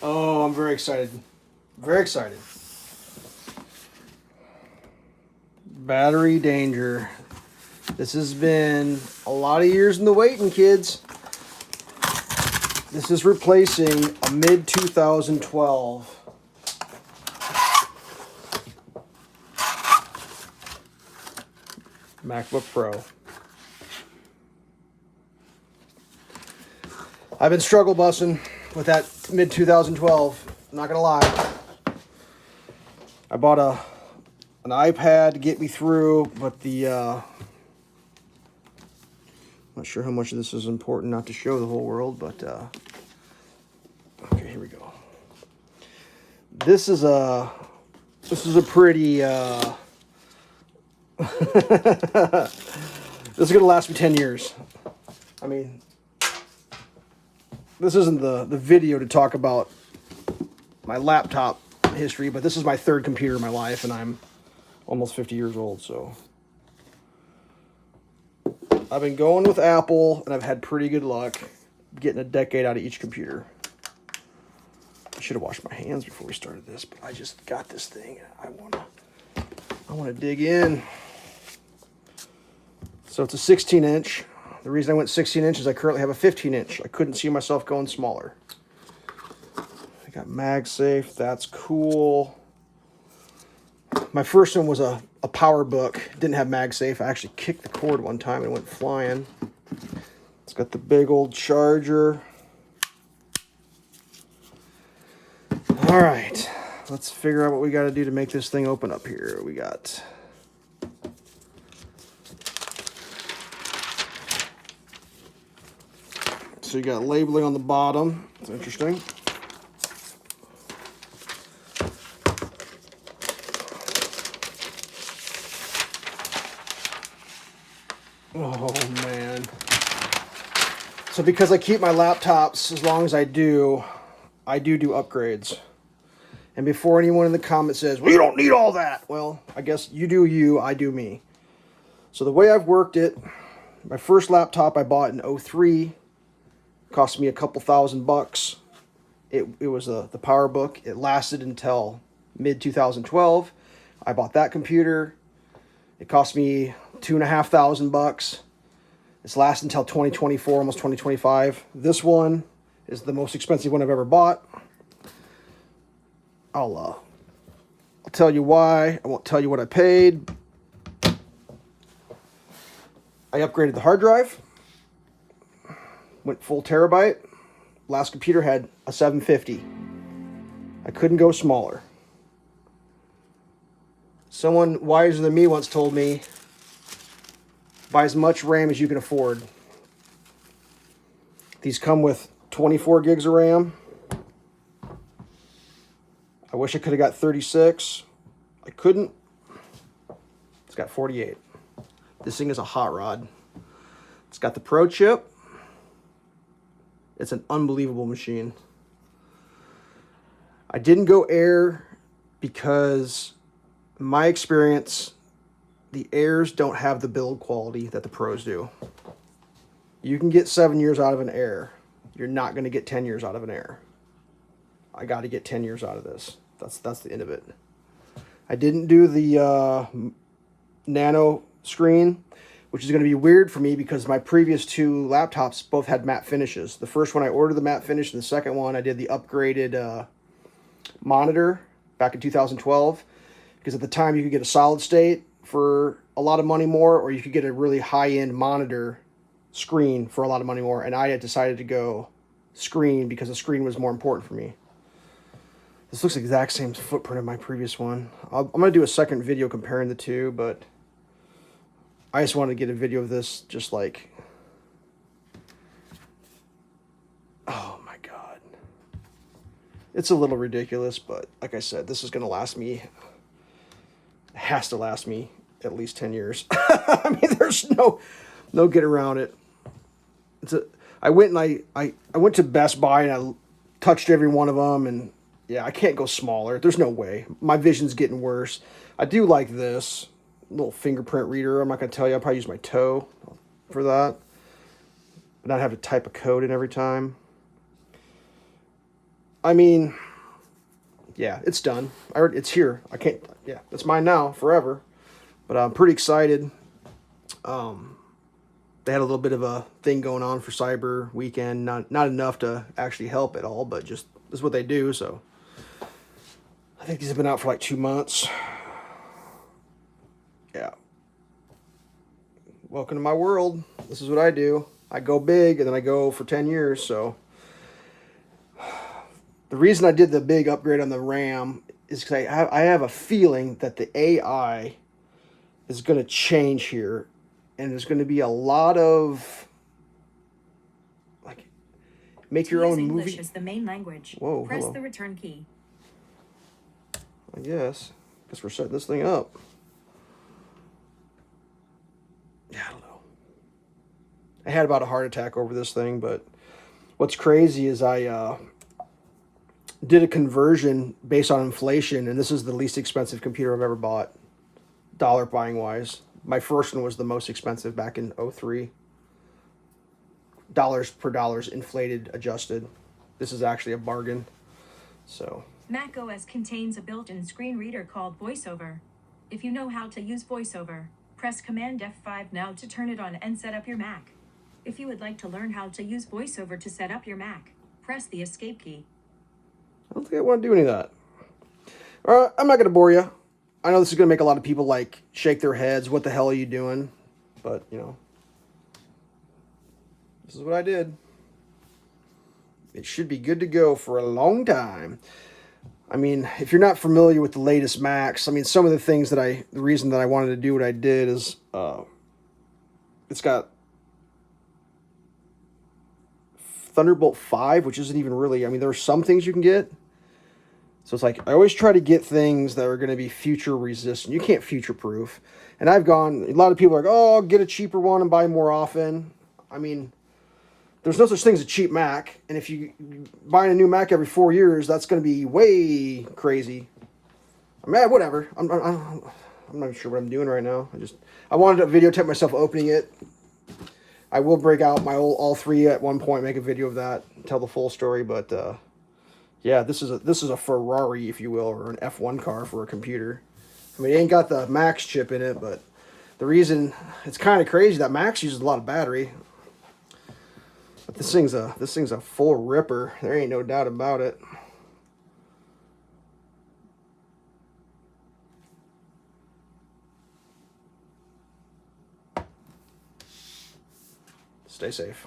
Oh, I'm very excited. Very excited. Battery danger. This has been a lot of years in the waiting, kids. This is replacing a mid-2012 MacBook Pro. I've been struggle bussing with that mid-2012. Not gonna lie. I bought an iPad to get me through, but not sure how much of this is important not to show the whole world, but okay, here we go. This is a pretty this is gonna last me 10 years. I mean, this isn't the video to talk about my laptop history, but this is my third computer in my life, and I'm almost 50 years old, so I've been going with Apple, and I've had pretty good luck getting a decade out of each computer. I should have washed my hands before we started this, but I just got this thing. I wanna dig in. So it's a 16-inch. The reason I went 16 inches, I currently have a 15-inch. I couldn't see myself going smaller. I got MagSafe. That's cool. My first one was a PowerBook. Didn't have MagSafe. I actually kicked the cord one time and went flying. It's got the big old charger. All right. Let's figure out what we got to do to make this thing open up here. We got... So you got labeling on the bottom. It's interesting. Oh man. So because I keep my laptops as long as I do upgrades. And before anyone in the comments says, well, you don't need all that. Well, I guess you do you, I do me. So the way I've worked it, my first laptop I bought in 03. Cost me a couple $1,000. It was the PowerBook. It lasted until mid-2012. I bought that computer. It cost me $2,500. It's lasted until 2024, almost 2025. This one is the most expensive one I've ever bought. I'll tell you why. I won't tell you what I paid. I upgraded the hard drive. Went full terabyte. Last computer had a 750. I couldn't go smaller. Someone wiser than me once told me, buy as much RAM as you can afford. These come with 24 gigs of RAM. I wish I could have got 36. I couldn't. It's got 48. This thing is a hot rod. It's got the Pro chip. It's an unbelievable machine. I didn't go Air because, in my experience, the Airs don't have the build quality that the Pros do. You can get 7 years out of an Air. You're not going to get 10 years out of an Air. I got to get 10 years out of this. That's the end of it. I didn't do the nano screen, which is going to be weird for me because my previous two laptops both had matte finishes. The first one I ordered the matte finish, and the second one I did the upgraded monitor back in 2012. Because at the time you could get a solid state for a lot of money more, or you could get a really high-end monitor screen for a lot of money more. And I had decided to go screen because the screen was more important for me. This looks the exact same footprint of my previous one. I'm going to do a second video comparing the two, but I just wanted to get a video of this just like, oh my God. It's a little ridiculous, but like I said, this is going to last me, it has to last me at least 10 years. I mean, there's no get around it. I went to Best Buy and I touched every one of them, and yeah, I can't go smaller. There's no way. My vision's getting worse. I do like this little fingerprint reader. I'm not going to tell you. I'll probably use my toe for that. But not have to type a code in every time. I mean, yeah, it's done. It's here. I can't. Yeah, it's mine now forever. But I'm pretty excited. They had a little bit of a thing going on for Cyber Weekend. Not enough to actually help at all, but just this is what they do. So I think these have been out for like 2 months. Yeah. Welcome to my world. This is what I do. I go big and then I go for 10 years. So the reason I did the big upgrade on the RAM is because I have a feeling that the AI is going to change here, and there's going to be a lot of like make your own English movie. is the main language. Whoa, Press hello. the return key. I guess we're setting this thing up. Yeah, I don't know. I had about a heart attack over this thing, but what's crazy is I did a conversion based on inflation, and this is the least expensive computer I've ever bought, dollar buying wise. My first one was the most expensive back in 03. Dollars per dollars inflated, adjusted. This is actually a bargain. So Mac OS contains a built-in screen reader called VoiceOver. If you know how to use VoiceOver, press Command F5 now to turn it on and set up your Mac. If you would like to learn how to use VoiceOver to set up your Mac, press the Escape key. I don't think I want to do any of that. All right, I'm not going to bore you. I know this is going to make a lot of people like shake their heads. What the hell are you doing? But, you know, this is what I did. It should be good to go for a long time. I mean, if you're not familiar with the latest Macs, I mean, some of the things the reason that I wanted to do what I did is it's got Thunderbolt 5, which isn't even really, I mean, there are some things you can get. So it's like, I always try to get things that are going to be future resistant. You can't future proof. And a lot of people are like, oh, I'll get a cheaper one and buy more often. I mean, there's no such thing as a cheap Mac. And if you buying a new Mac every 4 years, that's going to be way crazy. I mean, whatever. I'm not sure what I'm doing right now. I wanted to videotape myself opening it. I will break out my all three at one point, make a video of that, tell the full story. But yeah, this is a Ferrari, if you will, or an F1 car for a computer. I mean, it ain't got the Max chip in it, but the reason it's kind of crazy that Max uses a lot of battery. But this thing's a full ripper. There ain't no doubt about it. Stay safe.